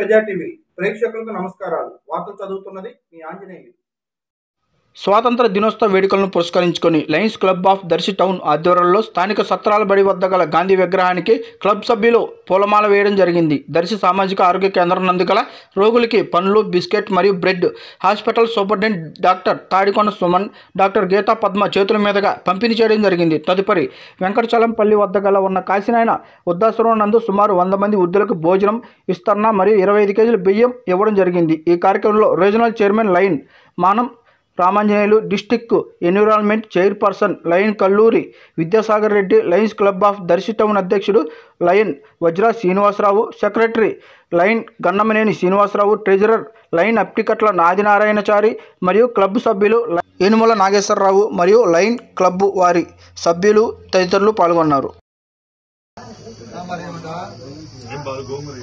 ప్రజా టీవీ ప్రేక్షకులకు నమస్కారాలు. వార్తలు చదువుతున్నది మీ ఆంజనేయులు. స్వాతంత్ర దినోత్సవ వేడుకలను పురస్కరించుకొని Lions club of Darsi town ఆధ్వర్యంలో స్థానిక సత్రాల బడి వద్ద గల గాంధీ విగ్రహానికి క్లబ్ సభ్యులు పూలమాల వేయడం జరిగింది. దర్శి సామాజిక ఆరోగ్య కేంద్రం నందు గల రోగులకి పండ్లు, బిస్కెట్ మరియు bread hospital superintendent doctor Tadikonda Suman, doctor Geeta Padma చేతుల మీదుగా పంపిణీ చేయడం జరిగింది. తదుపరి వెంకటచలంపల్లి వద్ద గల ఉన్న కాశీనాయన వృద్ధాశ్రమం నందు సుమారు 100 మంది వృద్ధులకు భోజనం, విస్తరణ మరియు 25 కేజీల బియ్యం ఇవ్వడం జరిగింది. ఈ కార్యక్రమంలో regional chairman lion Manam Ramanjaneyulu, district environment chairperson lion Kalluri Vidyasagar Reddy, lions club of Darsi town అధ్యక్షుడు lion Vajra Srinivasa Rao, secretary lion Gannamaneni Srinivasa Rao, treasurer lion Aptikatla Adinarayanachari మరియు క్లబ్ సభ్యులు ఏనుమల నాగేశ్వరరావు మరియు లయన్ క్లబ్ వారి సభ్యులు తదితరులు పాల్గొన్నారు. గోంగూర